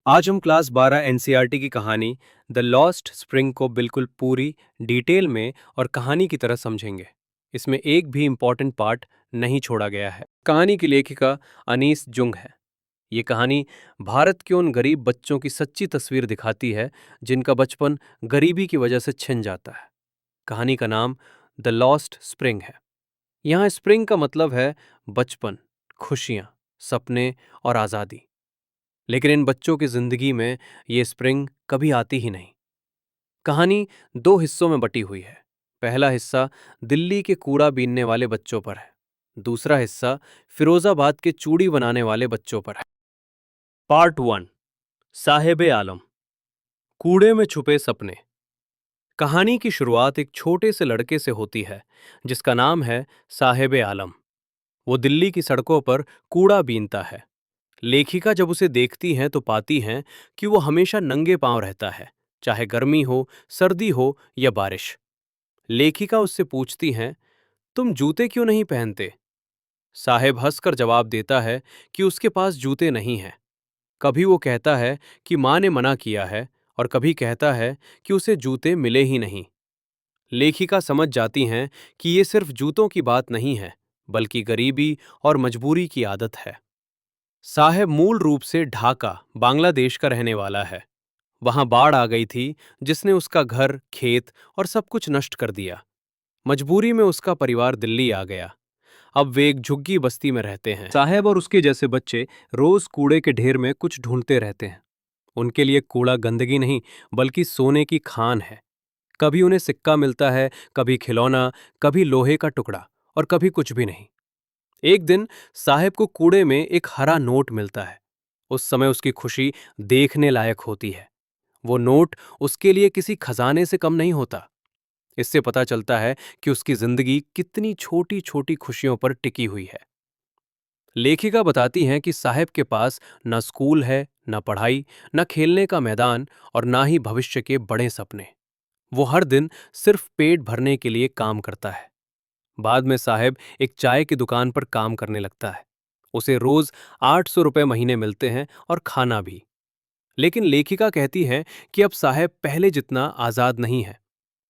आज हम class 12 NCERT की कहानी द लॉस्ट स्प्रिंग को बिल्कुल पूरी डिटेल में और कहानी की तरह समझेंगे। इसमें एक भी इम्पॉर्टेंट पार्ट नहीं छोड़ा गया है। कहानी की लेखिका अनीस जुंग है। ये कहानी भारत के उन गरीब बच्चों की सच्ची तस्वीर दिखाती है जिनका बचपन गरीबी की वजह से छिन जाता है। कहानी का नाम द लॉस्ट स्प्रिंग है। यहाँ स्प्रिंग का मतलब है बचपन, खुशियाँ, सपने और आज़ादी। लेकिन इन बच्चों की जिंदगी में ये स्प्रिंग कभी आती ही नहीं। कहानी दो हिस्सों में बटी हुई है। पहला हिस्सा दिल्ली के कूड़ा बीनने वाले बच्चों पर है। दूसरा हिस्सा फिरोजाबाद के चूड़ी बनाने वाले बच्चों पर है। पार्ट 1, साहेब आलम, कूड़े में छुपे सपने। कहानी की शुरुआत एक छोटे से लड़के से होती है जिसका नाम है साहेब आलम। वो दिल्ली की सड़कों पर कूड़ा बीनता है। लेखिका जब उसे देखती हैं तो पाती हैं कि वो हमेशा नंगे पांव रहता है, चाहे गर्मी हो, सर्दी हो या बारिश। लेखिका उससे पूछती हैं, तुम जूते क्यों नहीं पहनते? साहेब हंसकर जवाब देता है कि उसके पास जूते नहीं हैं। कभी वो कहता है कि माँ ने मना किया है और कभी कहता है कि उसे जूते मिले ही नहीं। लेखिका समझ जाती हैं कि ये सिर्फ जूतों की बात नहीं है, बल्कि गरीबी और मजबूरी की आदत है। साहेब मूल रूप से ढाका, बांग्लादेश का रहने वाला है। वहां बाढ़ आ गई थी जिसने उसका घर, खेत और सब कुछ नष्ट कर दिया। मजबूरी में उसका परिवार दिल्ली आ गया। अब वे एक झुग्गी बस्ती में रहते हैं। साहेब और उसके जैसे बच्चे रोज कूड़े के ढेर में कुछ ढूंढते रहते हैं। उनके लिए कूड़ा गंदगी नहीं, बल्कि सोने की खान है। कभी उन्हें सिक्का मिलता है, कभी खिलौना, कभी लोहे का टुकड़ा और कभी कुछ भी नहीं। एक दिन साहेब को कूड़े में एक हरा नोट मिलता है। उस समय उसकी खुशी देखने लायक होती है। वो नोट उसके लिए किसी खजाने से कम नहीं होता। इससे पता चलता है कि उसकी जिंदगी कितनी छोटी छोटी खुशियों पर टिकी हुई है। लेखिका बताती हैं कि साहेब के पास न स्कूल है, न पढ़ाई, न खेलने का मैदान और ना ही भविष्य के बड़े सपने। वो हर दिन सिर्फ पेट भरने के लिए काम करता है। बाद में साहेब एक चाय की दुकान पर काम करने लगता है। उसे रोज 800 रुपए महीने मिलते हैं और खाना भी। लेकिन लेखिका कहती है कि अब साहेब पहले जितना आजाद नहीं है।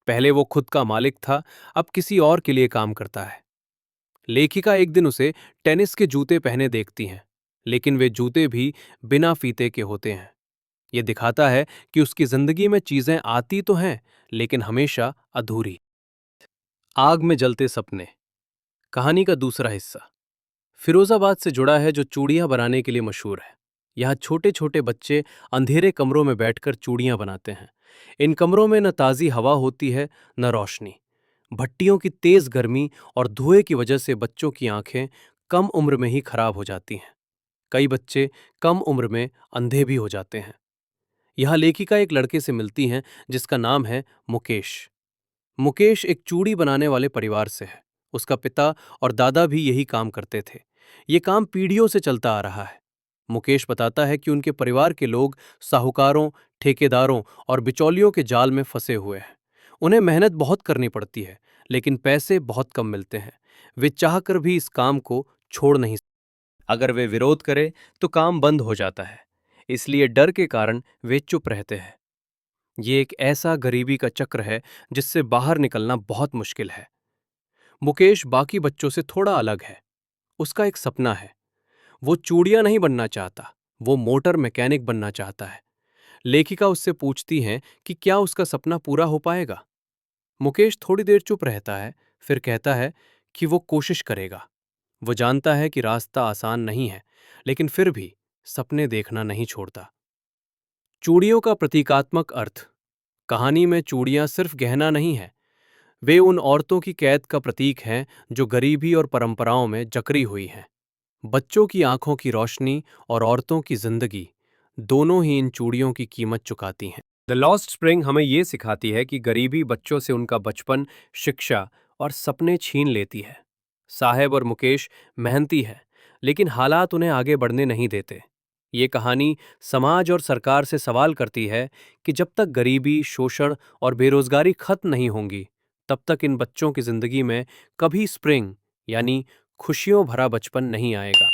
पहले वो खुद का मालिक था, अब किसी और के लिए काम करता है। लेखिका एक दिन उसे टेनिस के जूते पहने देखती हैं, लेकिन वे जूते भी बिना फीते के होते हैं। ये दिखाता है कि उसकी जिंदगी में चीजें आती तो हैं, लेकिन हमेशा अधूरी। आग में जलते सपने, कहानी का दूसरा हिस्सा फिरोजाबाद से जुड़ा है, जो चूड़ियां बनाने के लिए मशहूर है। यहाँ छोटे छोटे बच्चे अंधेरे कमरों में बैठकर चूड़ियां बनाते हैं। इन कमरों में न ताज़ी हवा होती है, न रोशनी। भट्टियों की तेज गर्मी और धुएं की वजह से बच्चों की आंखें कम उम्र में ही खराब हो जाती हैं। कई बच्चे कम उम्र में अंधे भी हो जाते हैं। यहाँ लेखिका एक लड़के से मिलती हैं जिसका नाम है मुकेश। मुकेश एक चूड़ी बनाने वाले परिवार से है। उसका पिता और दादा भी यही काम करते थे। ये काम पीढ़ियों से चलता आ रहा है। मुकेश बताता है कि उनके परिवार के लोग साहूकारों, ठेकेदारों और बिचौलियों के जाल में फंसे हुए हैं। उन्हें मेहनत बहुत करनी पड़ती है, लेकिन पैसे बहुत कम मिलते हैं। वे चाहकर भी इस काम को छोड़ नहीं सकते। अगर वे विरोध करें तो काम बंद हो जाता है। इसलिए डर के कारण वे चुप रहते हैं। ये एक ऐसा गरीबी का चक्र है जिससे बाहर निकलना बहुत मुश्किल है। मुकेश बाकी बच्चों से थोड़ा अलग है। उसका एक सपना है। वो चूड़ियां नहीं बनना चाहता, वो मोटर मैकेनिक बनना चाहता है। लेखिका उससे पूछती हैं कि क्या उसका सपना पूरा हो पाएगा। मुकेश थोड़ी देर चुप रहता है, फिर कहता है कि वो कोशिश करेगा। वो जानता है कि रास्ता आसान नहीं है, लेकिन फिर भी सपने देखना नहीं छोड़ता। चूड़ियों का प्रतीकात्मक अर्थ, कहानी में चूड़ियां सिर्फ गहना नहीं है, वे उन औरतों की कैद का प्रतीक हैं जो गरीबी और परंपराओं में जकड़ी हुई हैं। बच्चों की आंखों की रोशनी और औरतों की जिंदगी, दोनों ही इन चूड़ियों की कीमत चुकाती हैं। द लॉस्ट स्प्रिंग हमें ये सिखाती है कि गरीबी बच्चों से उनका बचपन, शिक्षा और सपने छीन लेती है। साहेब और मुकेश मेहनती हैं, लेकिन हालात उन्हें आगे बढ़ने नहीं देते। ये कहानी समाज और सरकार से सवाल करती है कि जब तक गरीबी, शोषण और बेरोजगारी खत्म नहीं होंगी, तब तक इन बच्चों की जिंदगी में कभी स्प्रिंग यानी खुशियों भरा बचपन नहीं आएगा।